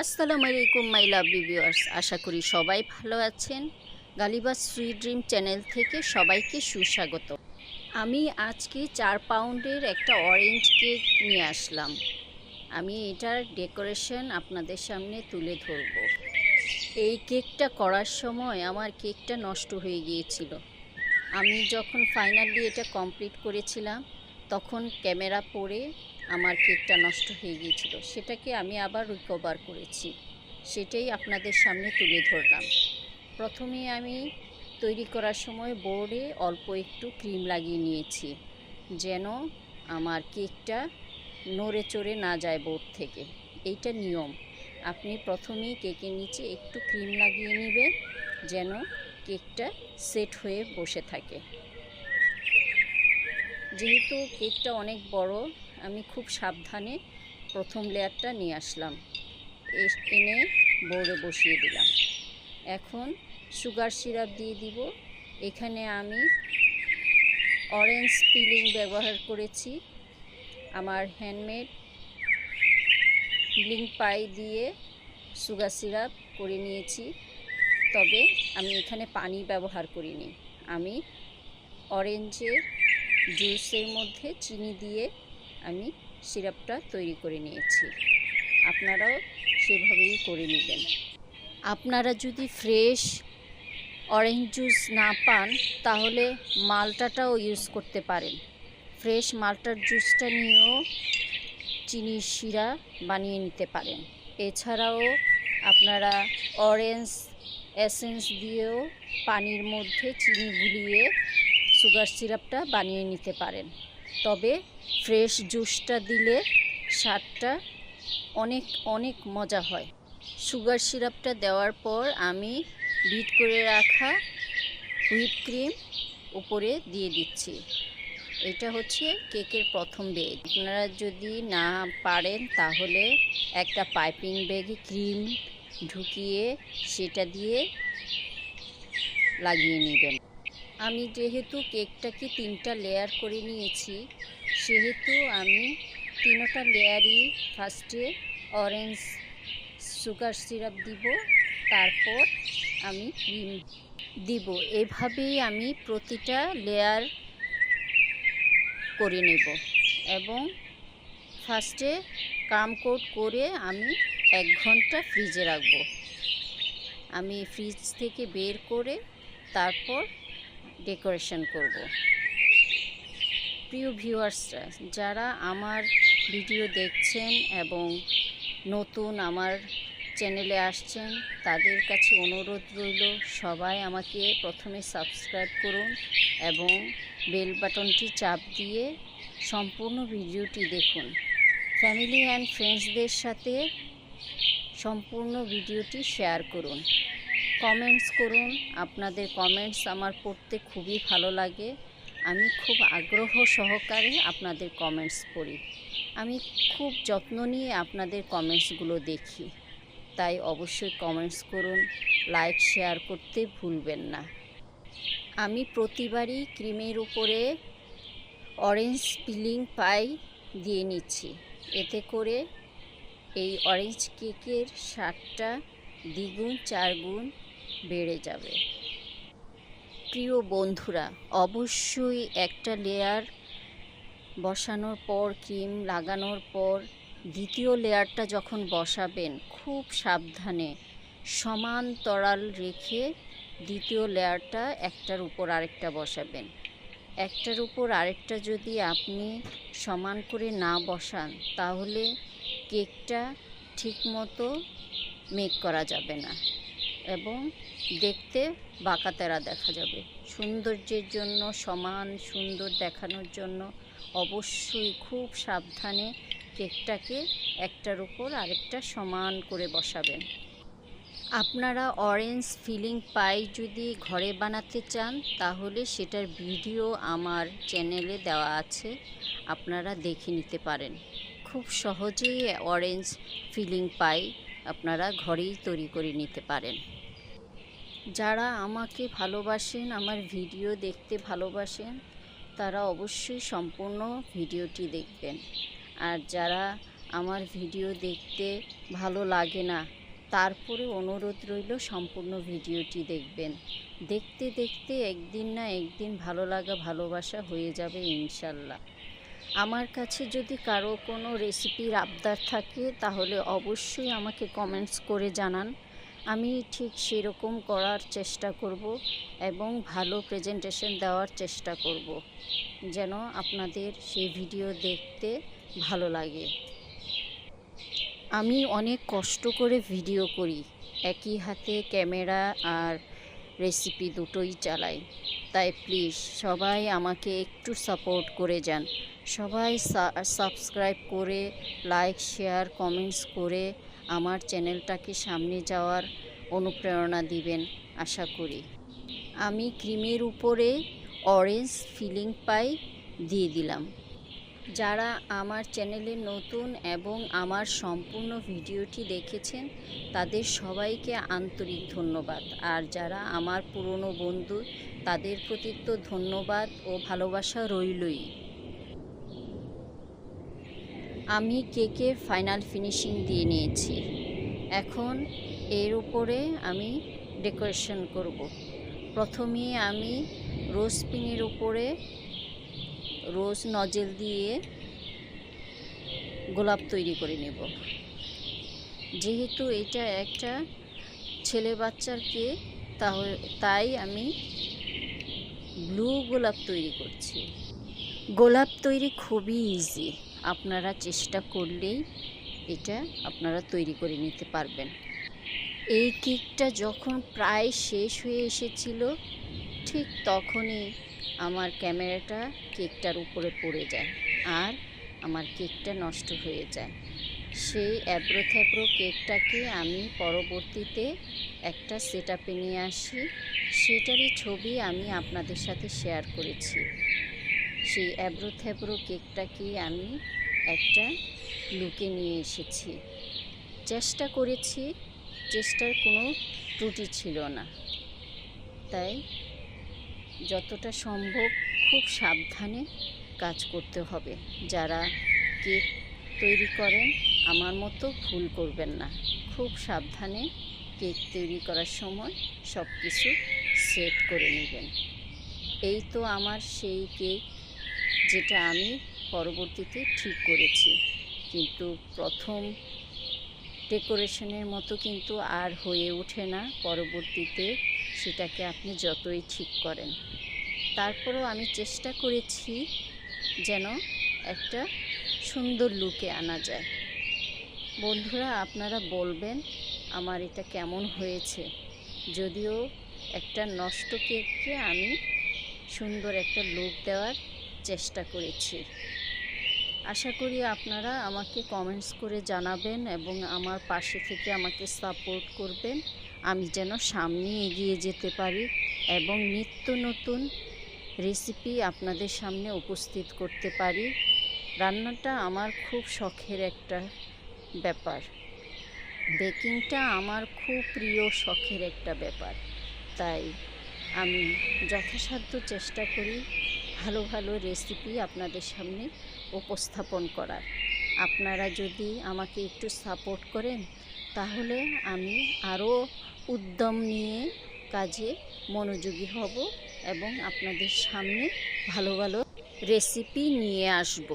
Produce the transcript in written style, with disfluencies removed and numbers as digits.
আসসালামু আলাইকুম my lovely viewers, আশা করি সবাই ভালো আছেন। গালিবাস সুইট ড্রিম চ্যানেল থেকে সবাইকে সুস্বাগত। আমি আজকে 4 পাউন্ডের একটা অরেঞ্জ কেক নিয়ে আসলাম। আমি এটার ডেকোরেশন আপনাদের সামনে তুলে ধরব। এই কেকটা করার সময় আমার কেকটা নষ্ট হয়ে গিয়েছিল। আমি যখন ফাইনালি এটা কমপ্লিট করেছিলাম তখন ক্যামেরা পড়ে আমার কেকটা নষ্ট হয়ে গিয়েছিল। সেটাকে আমি আবার রিকভার করেছি, সেটাই আপনাদের সামনে তুলে ধরলাম। প্রথমে আমি তৈরি করার সময় বোর্ডে অল্প একটু ক্রিম লাগিয়ে নিয়েছি, যেন আমার কেকটা নড়ে চড়ে না যায় বোর্ড থেকে। এইটা নিয়ম। আপনি প্রথমেই কেকের নিচে একটু ক্রিম লাগিয়ে নেবেন, যেন কেকটা সেট হয়ে বসে থাকে। যেহেতু কেকটা অনেক বড়, আমি খুব সাবধানে প্রথম লেয়ারটা নিয়ে আসলাম, এনে বোর্ডে বসিয়ে দিলাম। এখন সুগার সিরাপ দিয়ে দিব। এখানে আমি অরেঞ্জ পিলিং ব্যবহার করেছি। আমার হ্যান্ডমেড পিলিং পাই দিয়ে সুগার সিরাপ করে নিয়েছি, তবে আমি এখানে পানি ব্যবহার করিনি। আমি অরেঞ্জের জুসের মধ্যে চিনি দিয়ে আমি সিরাপটা তৈরি করে নিয়েছি। আপনারাও সেভাবেই করে নেবেন। আপনারা যদি ফ্রেশ অরেঞ্জ জুস না পান তাহলে মাল্টাটাও ইউজ করতে পারেন। ফ্রেশ মাল্টার জুসটা নিয়েও চিনির শিরা বানিয়ে নিতে পারেন। এছাড়াও আপনারা অরেঞ্জ এসেন্স দিয়েও পানির মধ্যে চিনি গুলিয়ে সুগার সিরাপটা বানিয়ে নিতে পারেন। তবে ফ্রেশ জুসটা দিলে স্বাদটা অনেক অনেক মজা হয়। সুগার সিরাপটা দেওয়ার পর আমি বিট করে রাখা হুইপ ক্রিম উপরে দিয়ে দিচ্ছি। এটা হচ্ছে কেকের প্রথম বেজ। আপনারা যদি না পারেন তাহলে একটা পাইপিং ব্যাগে ক্রিম ঢুকিয়ে সেটা দিয়ে লাগিয়ে নেবেন। আমি যেহেতু কেকটাকে 3টা লেয়ার করে নিয়েছি, সেহেতু আমি 3টা লেয়ারই ফার্স্টে অরেঞ্জ সুগার সিরাপ দিব, তারপর আমি ক্রিম দিব। এভাবেই আমি প্রতিটা লেয়ার করে নেব এবং ফার্স্টে কাম কোট করে আমি 1 ঘন্টা ফ্রিজে রাখব। আমি ফ্রিজ থেকে বের করে তারপর ডেকোরেশন করব। প্রিয় ভিউয়ার্সরা, যারা আমার ভিডিও দেখছেন এবং নতুন আমার চ্যানেলে আসছেন, তাদের কাছে অনুরোধ রইল সবাই আমাকে প্রথমে সাবস্ক্রাইব করুন এবং বেল বাটনটি চাপ দিয়ে সম্পূর্ণ ভিডিওটি দেখুন। ফ্যামিলি অ্যান্ড ফ্রেন্ডসদের সাথে সম্পূর্ণ ভিডিওটি শেয়ার করুন। কমেন্টস করুন। আপনাদের কমেন্টস আমার পড়তে খুবই ভালো লাগে। আমি খুব আগ্রহ সহকারে আপনাদের কমেন্টস পড়ি। আমি খুব যত্ন নিয়ে আপনাদের কমেন্টসগুলো দেখি। তাই অবশ্যই কমেন্টস করুন, লাইক শেয়ার করতে ভুলবেন না। আমি প্রতিবারই ক্রিমের উপরে অরেঞ্জ পিলিং পাই দিয়ে নিচ্ছি। এতে করে এই অরেঞ্জ কেকের স্বাদটা দ্বিগুণ 4 গুণ বেড়ে যাবে। প্রিয় বন্ধুরা, অবশ্যই একটা লেয়ার বসানোর পর, ক্রিম লাগানোর পর দ্বিতীয় লেয়ারটা যখন বসাবেন, খুব সাবধানে সমান্তরাল রেখে দ্বিতীয় লেয়ারটা একটার উপর আরেকটা বসাবেন। একটার উপর আরেকটা যদি আপনি সমান করে না বসান তাহলে কেকটা ঠিকমতো মেক করা যাবে না এবং দেখতে বাঁকাতেরা দেখা যাবে। সৌন্দর্যের জন্য, সমান সুন্দর দেখানোর জন্য অবশ্যই খুব সাবধানে কেকটাকে একটার উপর আরেকটা সমান করে বসাবেন। আপনারা অরেঞ্জ ফিলিং পাই যদি ঘরে বানাতে চান তাহলে সেটার ভিডিও আমার চ্যানেলে দেওয়া আছে, আপনারা দেখে নিতে পারেন। খুব সহজেই অরেঞ্জ ফিলিং পাই আপনারা ঘরেই তৈরি করে নিতে পারেন। যারা আমাকে ভালোবাসেন, আমার ভিডিও দেখতে ভালোবাসেন, তারা অবশ্যই সম্পূর্ণ ভিডিওটি দেখবেন। আর যারা আমার ভিডিও দেখতে ভালো লাগে না, তারপরে অনুরোধ রইল সম্পূর্ণ ভিডিওটি দেখবেন। দেখতে দেখতে একদিন না একদিন ভালো লাগা ভালোবাসা হয়ে যাবে ইনশাল্লাহ। আমার কাছে যদি কারো কোনো রেসিপির আবদার থাকে তাহলে অবশ্যই আমাকে কমেন্টস করে জানান। আমি ঠিক সেরকম করার চেষ্টা করব এবং ভালো প্রেজেন্টেশন দেওয়ার চেষ্টা করব, যেন আপনাদের সেই ভিডিও দেখতে ভালো লাগে। আমি অনেক কষ্ট করে ভিডিও করি, একই হাতে ক্যামেরা আর রেসিপি দুটোই চালাই। তাই প্লিজ সবাই আমাকে একটু সাপোর্ট করে যান। সবাই সাবস্ক্রাইব করে, লাইক, শেয়ার, কমেন্টস করে আমার চ্যানেলটাকে সামনে যাওয়ার অনুপ্রেরণা দিবেন আশা করি। আমি ক্রিমের উপরে অরেঞ্জ ফিলিং পাই দিয়ে দিলাম। যারা আমার চ্যানেলে নতুন এবং আমার সম্পূর্ণ ভিডিওটি দেখেছেন তাদের সবাইকে আন্তরিক ধন্যবাদ। আর যারা আমার পুরনো বন্ধু তাদের প্রতি তো ধন্যবাদ ও ভালোবাসা রইলই। আমি কেকে ফাইনাল ফিনিশিং দিয়ে নিয়েছি। এখন এর উপরে আমি ডেকোরেশন করব। প্রথমে আমি রোজ পিনের উপরে রোজ নজেল দিয়ে গোলাপ তৈরি করে নেব। যেহেতু এটা একটা ছেলে বাচ্চার কেক, তাই আমি ব্লু গোলাপ তৈরি করছি। গোলাপ তৈরি খুবই ইজি, আপনারা চেষ্টা করলেই এটা আপনারা তৈরি করে নিতে পারবেন। এই কেকটা যখন প্রায় শেষ হয়ে এসেছিল ঠিক তখনই আমার ক্যামেরাটা কেকটার উপরে পড়ে যায় আর আমার কেকটা নষ্ট হয়ে যায়। সেই অ্যাব্রো থ্যাব্রো কেকটাকে আমি পরবর্তীতে একটা সেটআপে নিয়ে আসি, সেটারই ছবি আমি আপনাদের সাথে শেয়ার করেছি। সেই অ্যাব্রো থ্যাব্রো কেকটাকে আমি একটা লুকে নিয়ে এসেছি। চেষ্টা করেছি, চেষ্টার কোনো ত্রুটি ছিল না। তাই যতটা সম্ভব খুব সাবধানে কাজ করতে হবে। যারা কেক তৈরি করেন আমার মতো ভুল করবেন না, খুব সাবধানে কেক তৈরি করার সময় সব কিছু সেট করে নেবেন। এই তো আমার সেই কেক যেটা আমি পরবর্তীতে ঠিক করেছি, কিন্তু প্রথম ডেকোরেশনের মতো কিন্তু আর হয়ে ওঠে না পরবর্তীতে, সেটাকে আপনি যতই ঠিক করেন। তারপরেও আমি চেষ্টা করেছি যেন একটা সুন্দর লুকে আনা যায়। বন্ধুরা আপনারা বলবেন আমার এটা কেমন হয়েছে। যদিও একটা নষ্ট কেককে আমি সুন্দর একটা লুক দেওয়ার চেষ্টা করেছি। আশা করি আপনারা আমাকে কমেন্টস করে জানাবেন এবং আমার পাশে থেকে আমাকে সাপোর্ট করবেন, আমি যেন সামনে এগিয়ে যেতে পারি এবং নিত্য নতুন রেসিপি আপনাদের সামনে উপস্থিত করতে পারি। রান্নাটা আমার খুব শখের একটা ব্যাপার, বেকিংটা আমার খুব প্রিয় শখের একটা ব্যাপার। তাই আমি যথাসাধ্য চেষ্টা করি ভালো ভালো রেসিপি আপনাদের সামনে উপস্থাপন করার। আপনারা যদি আমাকে একটু সাপোর্ট করেন তাহলে আমি আরও উদ্যম নিয়ে কাজে মনোযোগী হব এবং আপনাদের সামনে ভালো ভালো রেসিপি নিয়ে আসব।